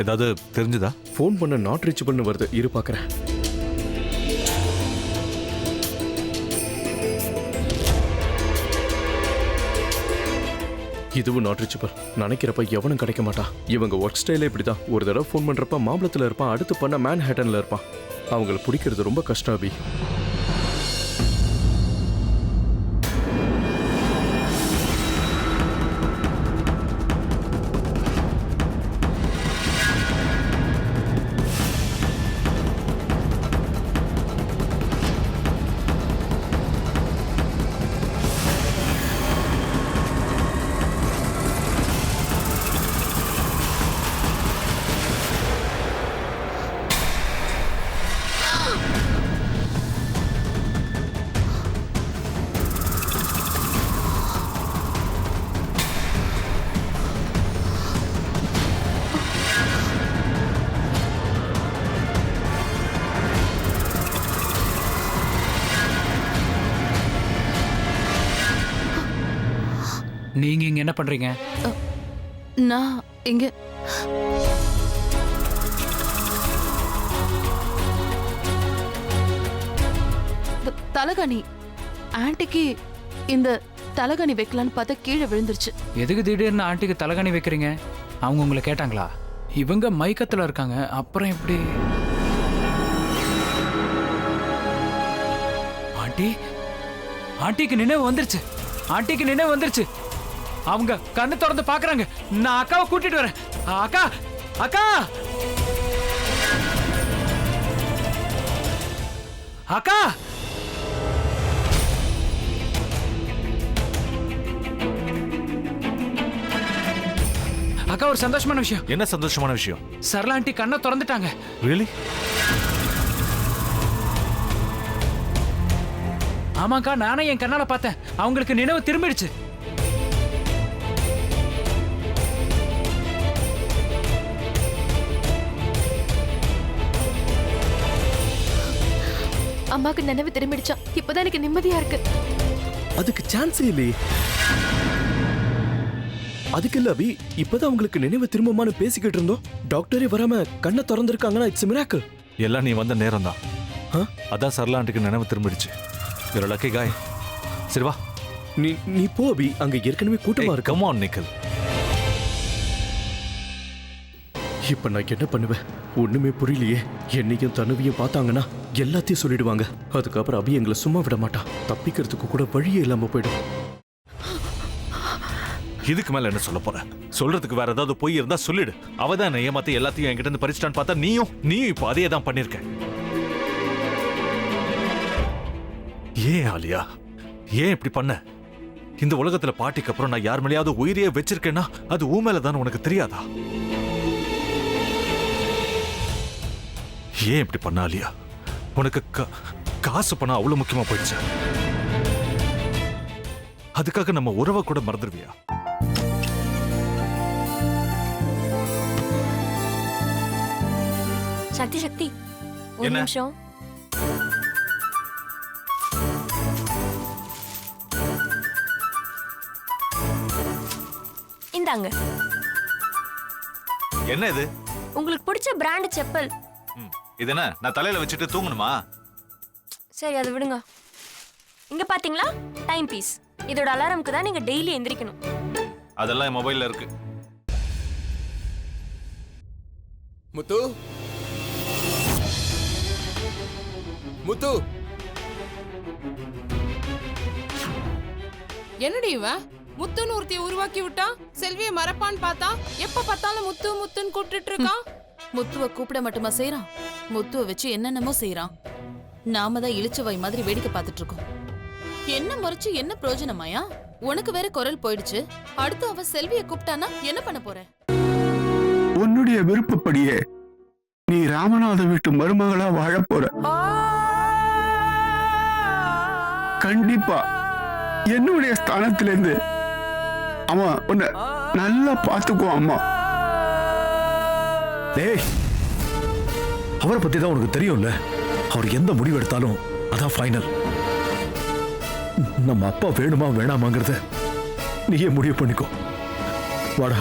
ஏதாவது தெரிஞ்சுதா? ஃபோன் பண்ண நாட் ரீச்சபிள்னு வருது, இரு பார்க்குறேன். இதுவும் நாட் ரீச்சபிள். நினைக்கிறப்ப எவனும் கிடைக்க மாட்டான். இவங்க ஒர்க் ஸ்டைலே இப்படிதான். ஒரு தடவை ஃபோன் பண்றப்ப மாம்பலத்தில் இருப்பான், அடுத்து பண்ண மேன்ஹேட்டன்ல இருப்பான். அவங்கள பிடிக்கிறது ரொம்ப கஷ்டம் அபி. நீங்க இங்க என்ன பண்றீங்க? நான் இங்க தலகாணி ஆன்ட்டிக்கு இந்த தலகாணி வைக்கலான்னு பார்த்தா கீழே விழுந்துருச்சு. எதுக்கு திடீர்னு ஆண்டிக்கு தலகாணி வைக்கிறீங்க? அவங்க உங்களை கேட்டாங்களா? இவங்க மயக்கத்துல இருக்காங்க, அப்புறம் எப்படி? ஆண்டி, ஆண்டிக்கு நினைவு வந்துருச்சு. ஆண்டிக்கு நினைவு வந்துருச்சு. அவங்க கண்ணு திறந்து பாக்குறாங்க. நான் அக்காவை கூட்டிட்டு வரேன். அக்கா, அக்கா, அக்கா. அக்கா, ஒரு சந்தோஷமான விஷயம். என்ன சந்தோஷமான விஷயம்? சரளா ஆண்டி கண்ணை திறந்துட்டாங்க. ரியலி? ஆமாக்கா, நானே என் கண்ணால பார்த்தேன். அவங்களுக்கு நினைவு திரும்பிடுச்சு. அம்மாக்கு நினைவு திரும்பிடுச்சா? இப்பதான் எனக்கு நிம்மதியா இருக்கு. அதுக்கு சான்ஸே இல்லையே. அதுக்கு இல்ல அபி, இப்பதான் உங்களுக்கு நினைவு திரும்பமானு பேசிக்கிட்டு இருந்தோம். டாக்டரே வராம கண்ணை திறந்திருக்காங்கன்னா இட்ஸ் மிராக்கிள். எல்லாம் நீ வந்த நேரம் தான். அதான் சரளாண்டுக்கு நினைவு திரும்பிடுச்சு. You're a lucky guy. சரி வா. நீ போ அபி, அங்க ஏற்கனவே கூட்டமா இருக்கு. Come on nickel. இப்ப நான் என்ன பண்ணுவேன்? ஒண்ணுமே புரியலையே. என்னையும் தனுவையும் பார்த்தாங்கன்னா எல்லாத்தையும் சொல்லிடுவாங்க. அதுக்கப்புறம் அபி எங்களை சும்மா விட மாட்டான். தப்பிக்கிறதுக்கு கூட வழியே இல்லாம போயிடும். இதுக்கு மேல என்ன சொல்ல போற? சொல்றதுக்கு வேற ஏதாவது போய் இருந்தா சொல்லிடு. அவதான் என்ன ஏமாத்தி எல்லாத்தையும் என்கிட்ட இருந்து பறிச்சிட்டான்னு பார்த்தா நீயும் இப்ப அதே தான் பண்ணிருக்க. ஏன் ஆலியா, ஏன் இப்படி பண்ண? இந்த உலகத்துல பாட்டிக்கு அப்புறம் நான் யார் மேலேயாவது உயிரையே வச்சிருக்கேன்னா அது ஊ மேலதான் உனக்கு தெரியாதா? ஏன் இப்படி பண்ண ஆலியா? உனக்கு காசு பணம் அவ்வளவு முக்கியமா போயிடுச்சு. அதுக்காக நம்ம உறவை கூட மறந்துடுவியா? சக்தி சக்தி, ஒரு நிமிஷம். இந்தாங்க. என்ன இது? உங்களுக்கு பிடிச்ச பிராண்ட் செப்பல். இது என்ன, நான் தலையில வச்சுட்டு தூங்கணுமா? சரி, அதை விடுங்க. இங்க பாத்தீங்களா, டைம் பீஸ். இதோட அலாரம்க்கு தான் நீங்க டெய்லி எந்திரிக்கணும். அதெல்லாம் என் மொபைல்ல இருக்கு. முத்து, முத்து. என்னடி இவன் முத்துன்னு ஒருத்தைய உருவாக்கி விட்டான். செல்வியை மறப்பான்னு பார்த்தா எப்ப பார்த்தாலும் முத்து முத்துன்னு கூப்பிட்டு இருக்கான். முத்துவ கூப்பிட மட்டுமா செய்யறான்? முத்துவ வச்சு என்னென்னமோ செய்யறான். நாம தான் இழிச்சவாய் மாதிரி வேடிக்கை பார்த்துட்டு இருக்கோம். என்ன முறைச்சு என்ன பிரயோஜனமாயா? உனக்கு வேற குரல் போயிடுச்சு. அடுத்து அவ செல்வியை கூப்பிட்டானா என்ன பண்ண போற? உன்னுடைய விருப்பப்படியே நீ ராமநாத வீட்டு மருமகளா வாழ போற. கண்டிப்பா என்னுடைய ஸ்தானத்திலிருந்து அவன் உன்னை நல்லா பார்த்துக்குவான். அம்மா, டேய், அவரை பத்தி தான் உனக்கு தெரியும்ல. அவர் எந்த முடிவு எடுத்தாலும் அதான் ஃபைனல். நம்ம அப்பா வேணுமா வேணாமாங்கிறத நீயே முடிவு பண்ணிக்கோ. வாடா.